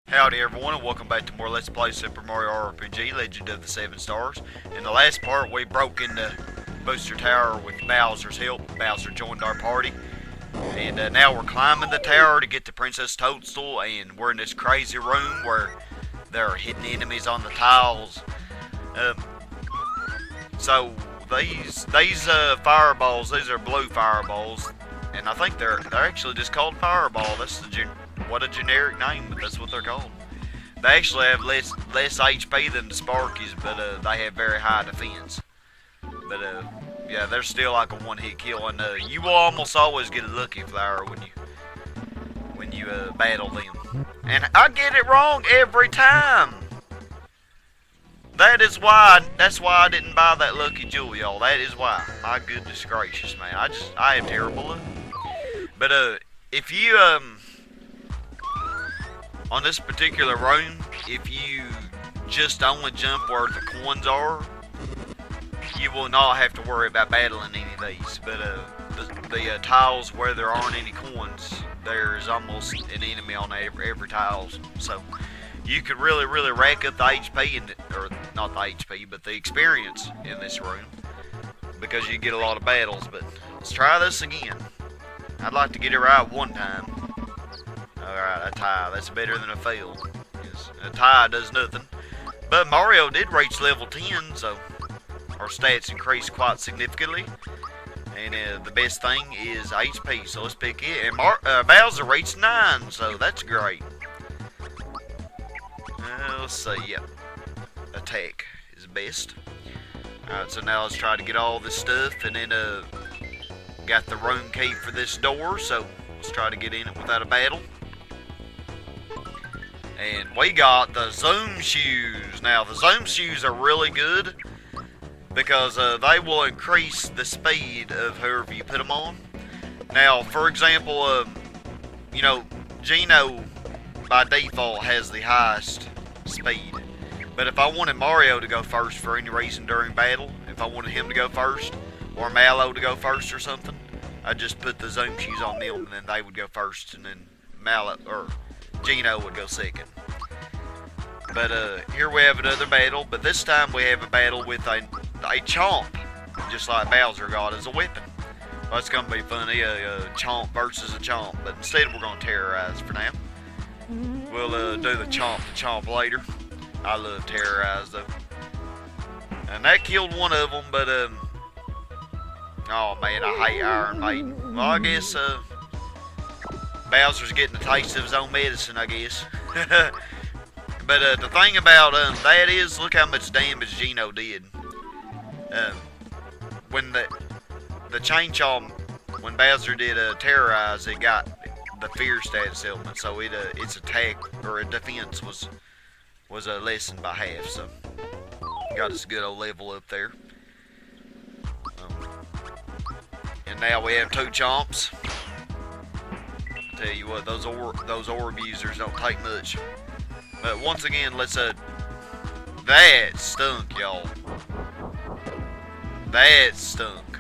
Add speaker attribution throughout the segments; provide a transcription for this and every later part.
Speaker 1: Howdy everyone, and welcome back to more Let's Play Super Mario RPG Legend of the Seven Stars. In the last part we broke into Booster Tower with Bowser's help. Bowser joined our party. And now we're climbing the tower to get to Princess Toadstool, and we're in this crazy room where there are hidden enemies on the tiles. So these fireballs, these are blue fireballs, and I think they're actually just called fireball. That's what a generic name, but that's what they're called. They actually have less HP than the Sparkies, but they have very high defense. But yeah, they're still like a one-hit kill, and you will almost always get a lucky flower when you battle them. And I get it wrong every time. That's why I didn't buy that lucky jewel, y'all. That is why. My goodness gracious, man. I have terrible luck. But if you on this particular room, if you just only jump where the coins are, you will not have to worry about battling any of these. But the tiles where there aren't any coins, there's almost an enemy on every tile. So you could really rack up the HP, or not the HP, but the experience in this room, because you get a lot of battles. But let's try this again. I'd like to get it right one time. Alright, a tie. That's better than a fail. A tie does nothing. But Mario did reach level 10, so our stats increased quite significantly. And the best thing is HP, so let's pick it. And Bowser reached 9, so that's great. Let's see, yep. Attack is best. Alright, so now let's try to get all this stuff, and then got the room key for this door, so let's try to get in it without a battle. And we got the zoom shoes. Now the zoom shoes are really good because they will increase the speed of whoever you put them on. Now, for example, you know, Geno by default has the highest speed. But if I wanted Mario to go first for any reason during battle, if I wanted him to go first, or Mallow to go first or something, I'd just put the zoom shoes on them, and then they would go first, and then Mallow or Geno would go second. But here we have another battle, but this time we have a battle with a chomp, just like Bowser got as a weapon. Well, it's gonna be funny, a chomp versus a chomp, but instead we're gonna terrorize for now. We'll do the chomp later. I love terrorize though. And that killed one of them, but oh man, I hate Iron Maiden. Well, I guess Bowser's getting a taste of his own medicine, I guess. But the thing about that is, look how much damage Geno did. When the chain chomp, when Bowser did terrorize, it got the fear status element, so its attack or defense was lessened by half. So got us a good old level up there. And now we have 2 chomps. Tell you what, those orb users don't take much. But once again, let's that stunk, y'all. That stunk.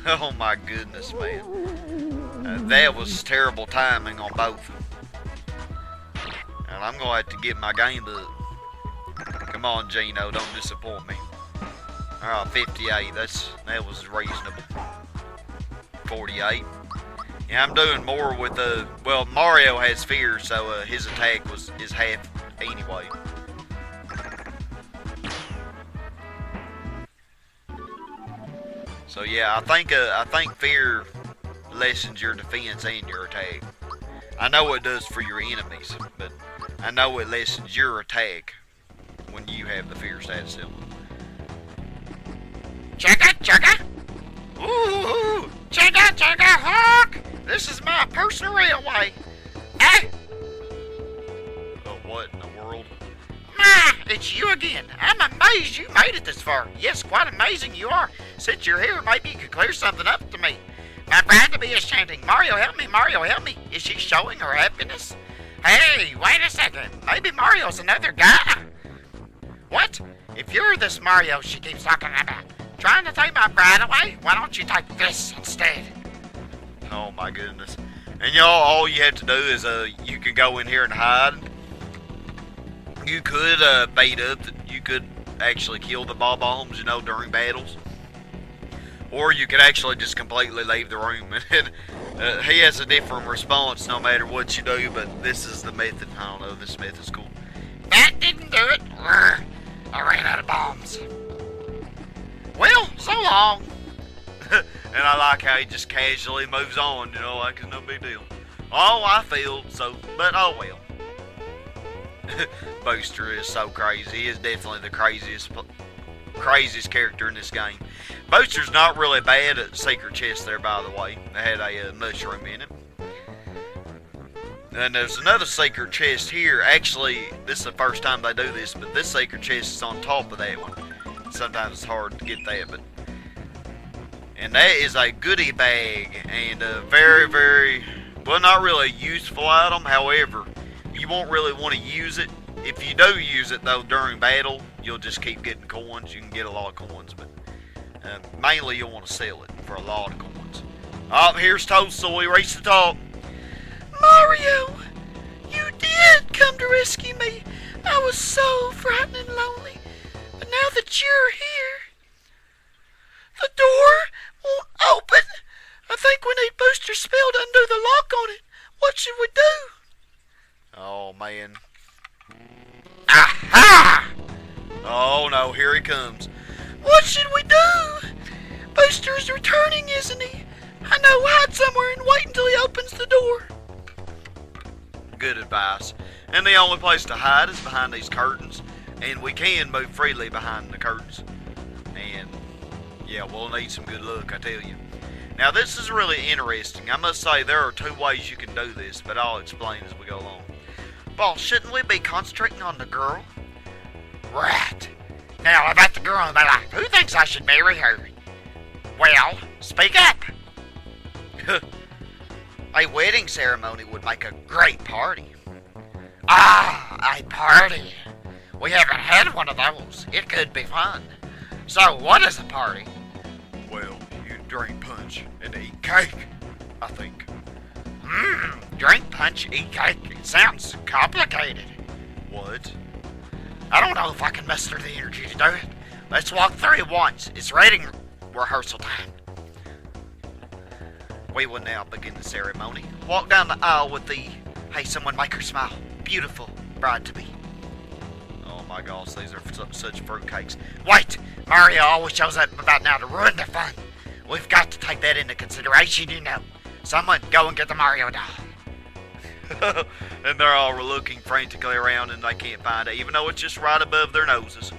Speaker 1: Oh my goodness, man. That was terrible timing on both. And I'm gonna have to get my game up. Come on, Geno, don't disappoint me. Alright, 58. That was reasonable. 48. Yeah, I'm doing more with well, Mario has fear, so his attack is half anyway. So yeah, I think fear lessens your defense and your attack. I know it does for your enemies, but I know it lessens your attack when you have the fear status element. Chugga! Ooh! Chugga, Hawk! This is my personal railway. Ah! Oh, what in the world? Ma, it's you again. I'm amazed you made it this far. Yes, quite amazing you are. Since you're here, maybe you could clear something up to me. My bride to be is chanting, Mario, help me, Mario, help me. Is she showing her happiness? Hey, wait a second. Maybe Mario's another guy. What? If you're this Mario she keeps talking about, trying to take my bride away, why don't you take this instead? Oh my goodness. And y'all, all you have to do is you can go in here and hide. You could bait up that you could actually kill the bob-ombs, during battles. Or you could actually just completely leave the room. And he has a different response no matter what you do, but this is the method. I don't know, this method is cool.
Speaker 2: That didn't do it. I ran out of bombs. Well, so long.
Speaker 1: And I like how he just casually moves on, like it's no big deal. Oh, I failed, but oh well. Booster is so crazy. He is definitely the craziest character in this game. Booster's not really bad at secret chests there, by the way. They had a mushroom in it. And there's another secret chest here. Actually, this is the first time they do this, but this secret chest is on top of that one. Sometimes it's hard to get that, and that is a goodie bag, and a very, very, well, not really a useful item. However, you won't really want to use it. If you do use it, though, during battle, you'll just keep getting coins. You can get a lot of coins, but mainly you'll want to sell it for a lot of coins. Oh, here's Toadstool. He reached the top.
Speaker 2: Mario, you did come to rescue me. I was so frightened and lonely. But now that you're here, the door won't open. I think we need Booster Spell to undo the lock on it. What should we do?
Speaker 1: Oh, man.
Speaker 2: Aha!
Speaker 1: Oh, no, here he comes.
Speaker 2: What should we do? Booster's returning, isn't he? I know, hide somewhere and wait until he opens the door.
Speaker 1: Good advice. And the only place to hide is behind these curtains. And we can move freely behind the curtains. And, yeah, we'll need some good luck, I tell you. Now, this is really interesting. I must say, there are two ways you can do this, but I'll explain as we go along.
Speaker 2: Well, shouldn't we be concentrating on the girl? Right. Now, about the girl in my life. Who thinks I should marry her? Well, speak up. A wedding ceremony would make a great party. Ah, a party. We haven't had one of those. It could be fun. So, what is a party?
Speaker 1: Well, you drink punch and eat cake, I think.
Speaker 2: Drink punch, eat cake. It sounds complicated.
Speaker 1: What?
Speaker 2: I don't know if I can muster the energy to do it. Let's walk through it once. It's reading rehearsal time.
Speaker 1: We will now begin the ceremony. Walk down the aisle with the,
Speaker 2: hey, someone make her smile, beautiful bride-to-be.
Speaker 1: Oh my gosh, these are such fruitcakes.
Speaker 2: Wait! Mario always shows up about now to ruin the fun. We've got to take that into consideration, Someone go and get the Mario doll.
Speaker 1: And they're all looking frantically around and they can't find it, even though it's just right above their noses.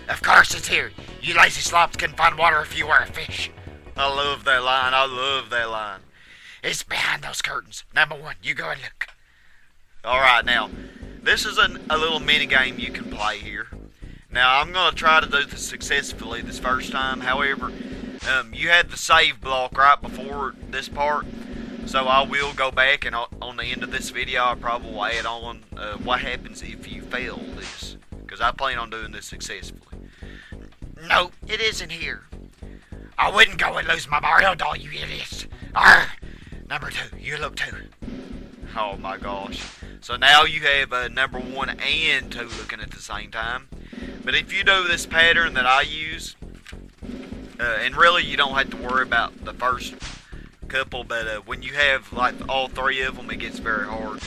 Speaker 2: Of course it's here. You lazy slops can find water if you were a fish.
Speaker 1: I love that line.
Speaker 2: It's behind those curtains. Number one, you go and look.
Speaker 1: Alright, now, this is a little mini game you can play here. Now, I'm going to try to do this successfully this first time. However, you had the save block right before this part. So I will go back and on the end of this video, I probably will add on what happens if you fail this. Because I plan on doing this successfully.
Speaker 2: No, it isn't here. I wouldn't go and lose my Mario doll, you idiots. Arr! Number two, you look too.
Speaker 1: Oh my gosh. So now you have number 1 and 2 looking at the same time. But if you do this pattern that I use, and really you don't have to worry about the first couple, but when you have like all 3 of them, it gets very hard.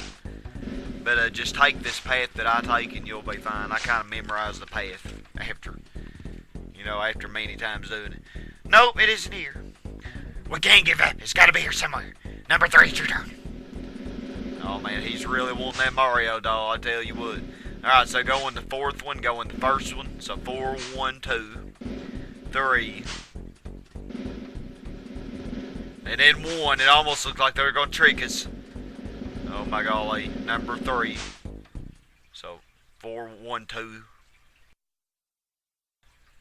Speaker 1: But just take this path that I take and you'll be fine. I kind of memorized the path after many times doing it.
Speaker 2: Nope, it isn't here. We can't give up. It's got to be here somewhere. Number 3, it's your turn.
Speaker 1: Oh man, he's really wanting that Mario doll, I tell you what. Alright, so go in the 4th one, go in the 1st one. So 4, 1, 2, 3. And then 1, it almost looks like they're going to trick us. Oh my golly, number 3. So 4, 1, 2.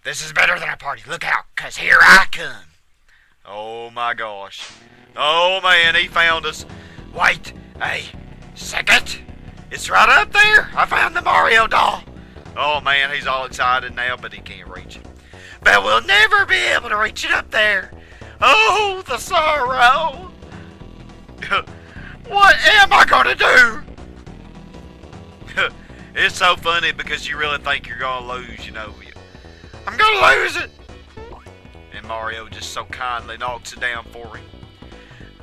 Speaker 2: This is better than a party. Look out, cause here I come.
Speaker 1: Oh my gosh. Oh man, he found us.
Speaker 2: Wait a second. It's right up there. I found the Mario doll.
Speaker 1: Oh man, he's all excited now, but he can't reach it.
Speaker 2: But we'll never be able to reach it up there. Oh, the sorrow. What am I gonna do?
Speaker 1: It's so funny because you really think you're gonna lose, you know. I'm gonna lose it! And Mario just so kindly knocks it down for him.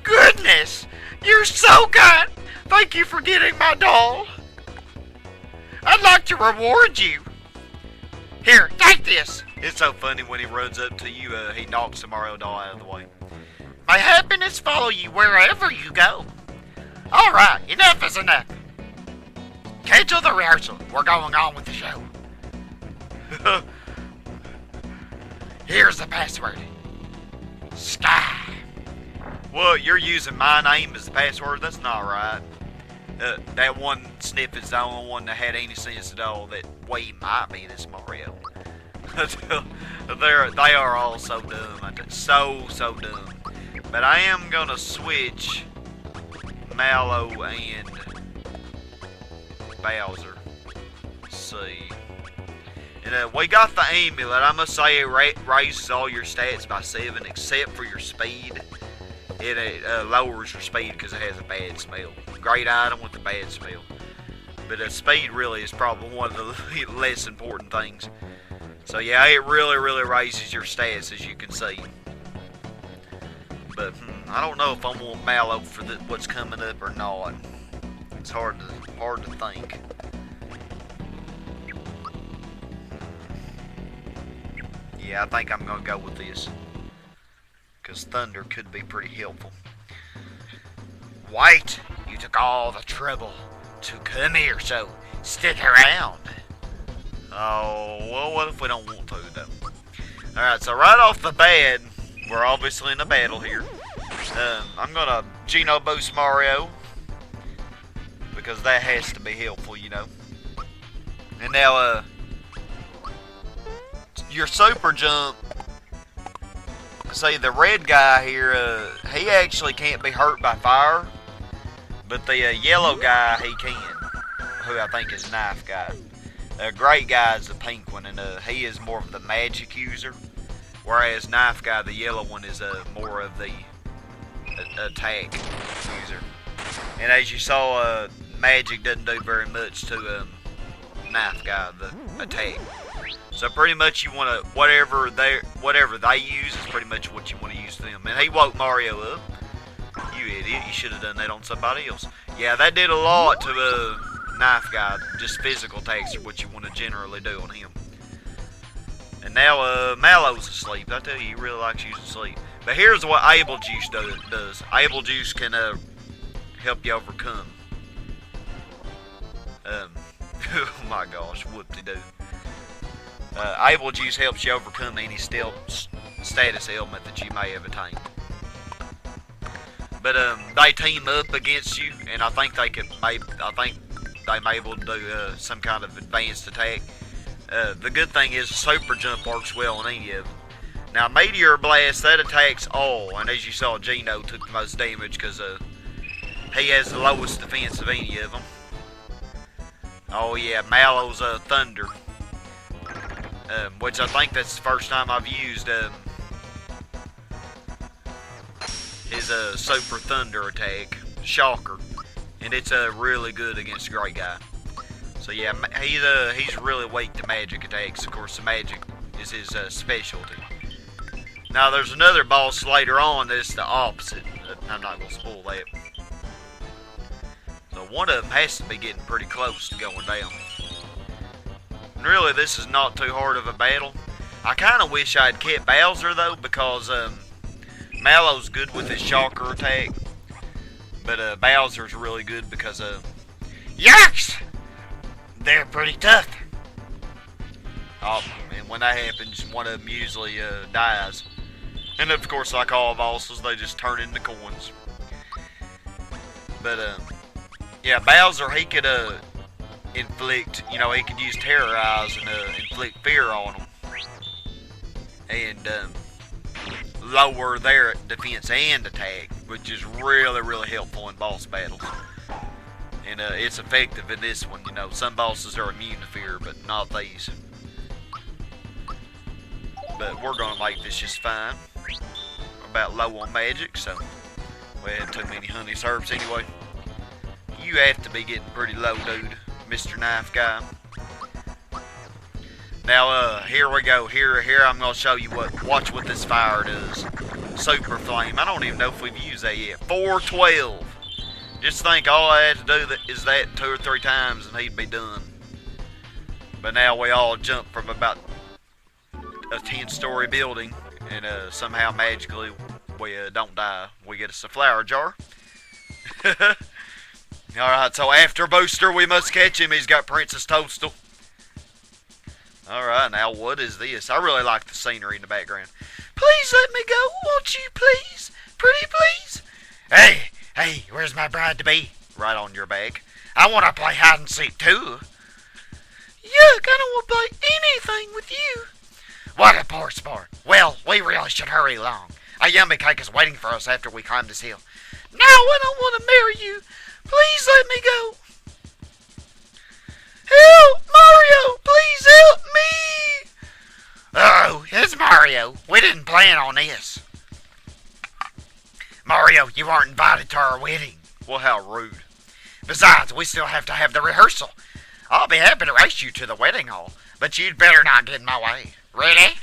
Speaker 2: Goodness, you're so kind. Thank you for getting my doll. I'd like to reward you. Here, take this.
Speaker 1: It's so funny when he runs up to you, he knocks the Mario doll out of the way.
Speaker 2: May happiness follow you wherever you go. Alright, enough is enough. Cancel the rehearsal. We're going on with the show. Here's the password. Sky.
Speaker 1: Well, you're using my name as the password. That's not right. That one sniff is the only one that had any sense at all that we might be this Mario. They are all so dumb. So dumb. But I am gonna switch Mallow and Bowser. Let's see. And we got the amulet. I must say it raises all your stats by 7 except for your speed. It lowers your speed because it has a bad smell. Great item with a bad smell. But speed really is probably one of the less important things. So yeah, it really raises your stats, as you can see. But I don't know if I'm gonna Mallow for what's coming up or not. It's hard to think. Yeah, I think I'm gonna go with this. Because Thunder could be pretty helpful.
Speaker 2: Wait, you took all the trouble to come here, so stick around.
Speaker 1: Oh, well, what if we don't want to, though? Alright, so right off the bat, we're obviously in a battle here. I'm gonna Geno boost Mario. Because that has to be helpful, you know. And now, your super jump. See, the red guy here, he actually can't be hurt by fire. But the yellow guy, he can. Who I think is Knife Guy. Gray Guy is the pink one, and he is more of the magic user. Whereas Knife Guy, the yellow one, is more of the attack user. And as you saw, magic doesn't do very much to Knife Guy, the attack. So pretty much you want to, whatever they use is pretty much what you want to use to them. And he woke Mario up. You idiot, you should have done that on somebody else. Yeah, that did a lot to Knife Guy. Just physical attacks are what you want to generally do on him. And now Mallow's asleep. I tell you, he really likes using sleep. But here's what Able Juice does. Able Juice can help you overcome. Oh my gosh, whoop-de-doo. Able Juice helps you overcome any status ailment that you may have attained. But they team up against you, and I think they may be able to do some kind of advanced attack. The good thing is Super Jump works well on any of them. Now Meteor Blast, that attacks all, and as you saw, Geno took the most damage because he has the lowest defense of any of them. Oh yeah, Mallow's Thunder. Which I think that's the first time I've used his Super Thunder attack, Shocker, and it's really good against Gray Guy. So yeah, he's really weak to magic attacks. Of course, the magic is his specialty. Now there's another boss later on that's the opposite. I'm not gonna spoil that. So one of them has to be getting pretty close to going down. Really, this is not too hard of a battle. I kind of wish I'd kept Bowser, though, because Mallow's good with his Shocker attack. But Bowser's really good because,
Speaker 2: Yucks! They're pretty tough.
Speaker 1: Oh, and when that happens, one of them usually dies. And of course, like all bosses, they just turn into coins. But, yeah, Bowser, he could, inflict, you know, he could use Terrorize and inflict fear on them. And lower their defense and attack, which is really helpful in boss battles. And it's effective in this one, you know. Some bosses are immune to fear, but not these. But we're gonna make this just fine. We're about low on magic, so we had too many honey syrups anyway. You have to be getting pretty low, dude. Mr. Knife Guy. Now, here we go. Here I'm gonna show you watch what this fire does. Super Flame. I don't even know if we've used that yet. 412. Just think all I had to do is that 2 or 3 times and he'd be done. But now we all jump from about a 10-story building and somehow magically we don't die. We get us a flower jar. Alright, so after Booster we must catch him. He's got Princess Toadstool. Alright, now what is this? I really like the scenery in the background.
Speaker 2: Please let me go, won't you please? Pretty please?
Speaker 3: Hey, where's my bride-to-be?
Speaker 1: Right on your back.
Speaker 3: I want to play hide-and-seek, too.
Speaker 2: Yuck, I don't want to play anything with you.
Speaker 3: What a poor sport. Well, we really should hurry along. A yummy cake is waiting for us after we climb this hill.
Speaker 2: No, I don't want to marry you. Please let me go. Help! Mario! Please help me!
Speaker 3: Oh, it's Mario. We didn't plan on this. Mario, you aren't invited to our wedding.
Speaker 1: Well, how rude.
Speaker 3: Besides, we still have to have the rehearsal. I'll be happy to race you to the wedding hall, but you'd better not get in my way. Ready?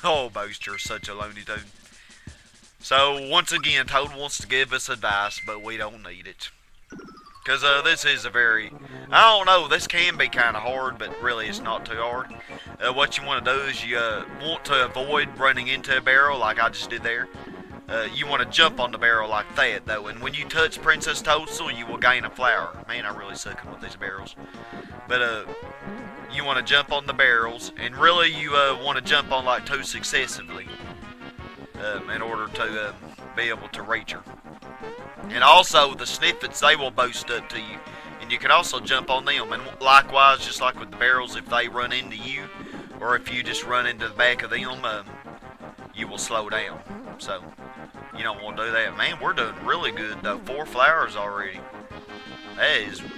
Speaker 1: Oh, Booster's such a loony dude. So, once again, Toad wants to give us advice, but we don't need it. Because this is a very, I don't know, this can be kind of hard, but really it's not too hard. What you want to do is you want to avoid running into a barrel like I just did there. You want to jump on the barrel like that, though, and when you touch Princess Toadstool, you will gain a flower. Man, I really suck with these barrels. But, you want to jump on the barrels, and really you want to jump on like 2 successively in order to be able to reach her. And also, the snippets, they will boost up to you, and you can also jump on them. And likewise, just like with the barrels, if they run into you, or if you just run into the back of them, you will slow down. So, you don't want to do that. Man, we're doing really good, though. 4 flowers already.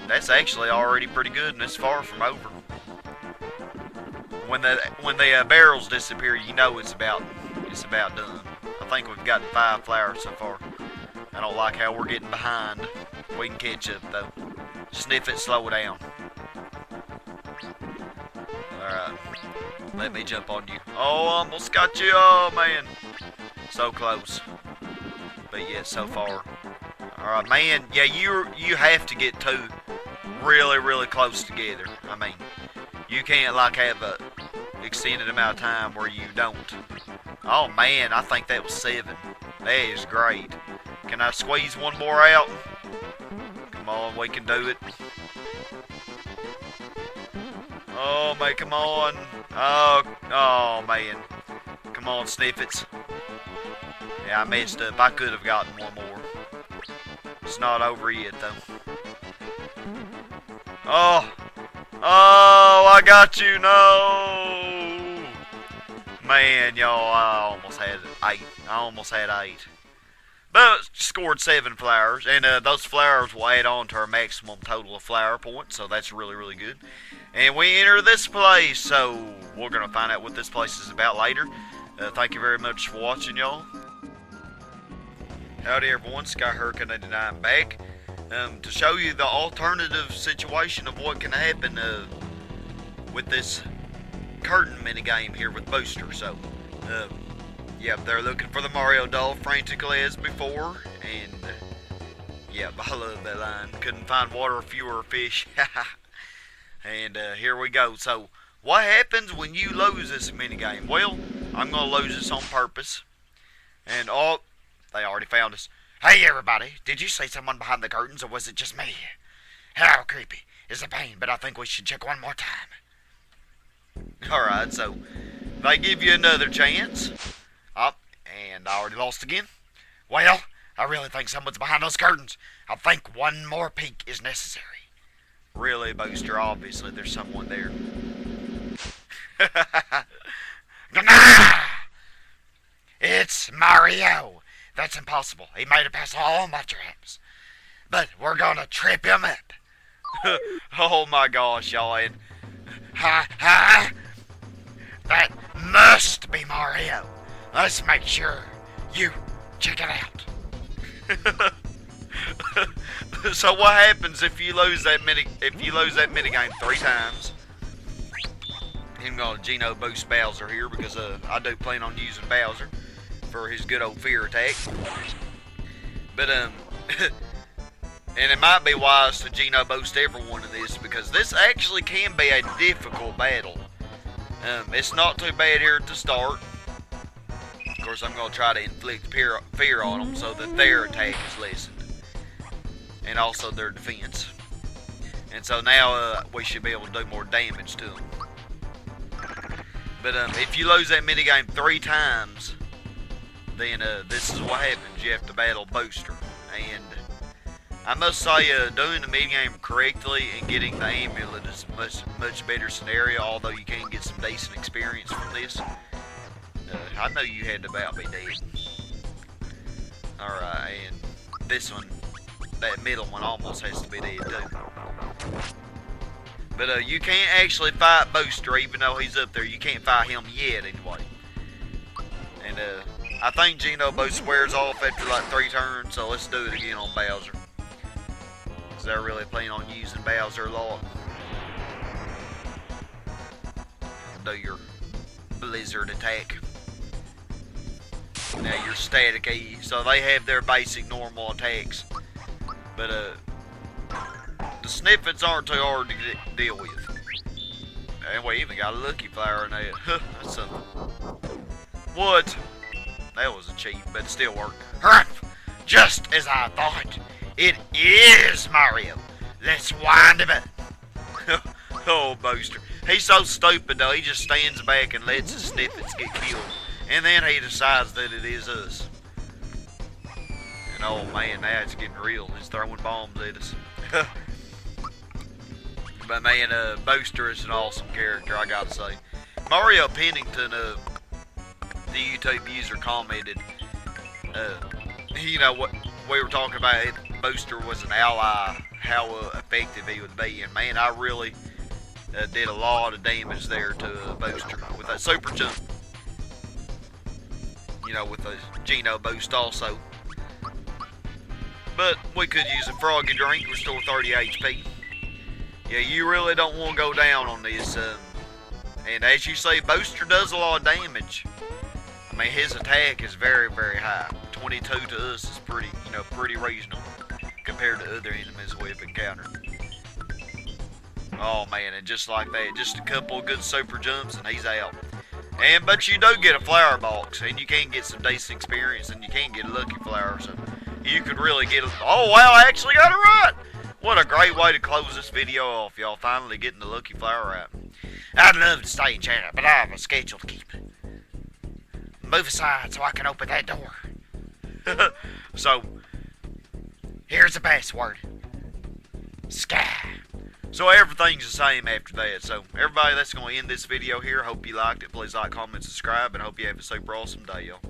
Speaker 1: That's actually already pretty good, and it's far from over. When the barrels disappear, you know it's about done. I think we've gotten 5 flowers so far. I don't like how we're getting behind. We can catch up, though. Sniff it, slow it down. Alright. Let me jump on you. Oh, almost got you. Oh, man. So close. But yeah, so far. Alright, man. Yeah, you have to get 2 really, really close together. I mean, you can't, like, have a extended amount of time where you don't. Oh, man. I think that was 7. That is great. Can I squeeze one more out? Come on, we can do it. Oh, man, come on. Oh, man. Come on, Sniffets. Yeah, I messed up. I could have gotten one more. It's not over yet, though. Oh, I got you. No. Man, y'all, I almost had 8. I almost had 8. But scored 7 flowers, and those flowers will add on to our maximum total of flower points, so that's really, really good. And we enter this place, so we're going to find out what this place is about later. Thank you very much for watching, y'all. Howdy, everyone. Sky Hurricane 89 back to show you the alternative situation of what can happen with this curtain minigame here with Booster. So, yeah, they're looking for the Mario doll frantically as before, and yeah, I love that line. Couldn't find water, fewer fish. And here we go. So, what happens when you lose this minigame? Well, I'm gonna lose this on purpose. And oh, they already found us.
Speaker 3: Hey, everybody, did you see someone behind the curtains, or was it just me? How creepy. It's a pain, but I think we should check one more time.
Speaker 1: Alright, so they give you another chance. Oh, and I already lost again.
Speaker 3: Well, I really think someone's behind those curtains. I think one more peek is necessary.
Speaker 1: Really, Booster? Obviously, there's someone there.
Speaker 3: It's Mario. That's impossible. He made it past all my traps. But we're gonna trip him up.
Speaker 1: Oh my gosh, y'all. And
Speaker 3: Ha! That must be Mario. Let's make sure. You check it out.
Speaker 1: So what happens if you lose that mini game 3 times? I'm gonna Geno boost Bowser here because I do plan on using Bowser for his good old fear attack. But and it might be wise to Geno boost everyone in this because this actually can be a difficult battle. It's not too bad here at the start. Of course, I'm gonna try to inflict fear on them so that their attack is lessened. And also their defense. And so now we should be able to do more damage to them. But if you lose that minigame 3 times, then this is what happens. You have to battle Booster. And I must say, doing the minigame correctly and getting the amulet is a much better scenario, although you can get some decent experience from this. I know you had to about be dead. Alright, and this one, that middle one almost has to be dead too. But you can't actually fight Booster even though he's up there. You can't fight him yet anyway. And I think Geno Boost wears off after like 3 turns, so let's do it again on Bowser. Because I really plan on using Bowser a lot. Do your Blizzard attack. Now your static E. So they have their basic normal attacks. But the Sniffets aren't too hard to deal with. And we even got a Lucky Flower in there. That's something. What? That was a cheat, but it still worked.
Speaker 3: Just as I thought. It is Mario. Let's wind him up.
Speaker 1: Oh, Booster. He's so stupid though, he just stands back and lets his Sniffets get killed. And then he decides that it is us. And oh man, now it's getting real. He's throwing bombs at us. But man, Booster is an awesome character, I gotta say. Mario Pennington, the YouTube user commented, you know what we were talking about, Booster was an ally, how effective he would be. And man, I really did a lot of damage there to Booster with that super jump. You know, with the Geno boost also. But we could use a Froggy Drink, restore 30 HP. Yeah, you really don't want to go down on this. And as you say, Booster does a lot of damage. I mean, his attack is very, very high. 22 to us is pretty, you know, pretty reasonable compared to other enemies we've encountered. Oh man, and just like that, just a couple of good super jumps and he's out. But you do get a flower box, and you can get some decent experience, and you can get a Lucky Flower, so you could really get a... Oh wow, I actually got it right! What a great way to close this video off, y'all, finally getting the Lucky Flower right.
Speaker 3: I'd love to stay in chat, but I have a schedule to keep. Move aside so I can open that door.
Speaker 1: So,
Speaker 3: here's the password. Sky.
Speaker 1: So everything's the same after that. So everybody, that's going to end this video here. Hope you liked it. Please like, comment, subscribe, and hope you have a super awesome day, y'all.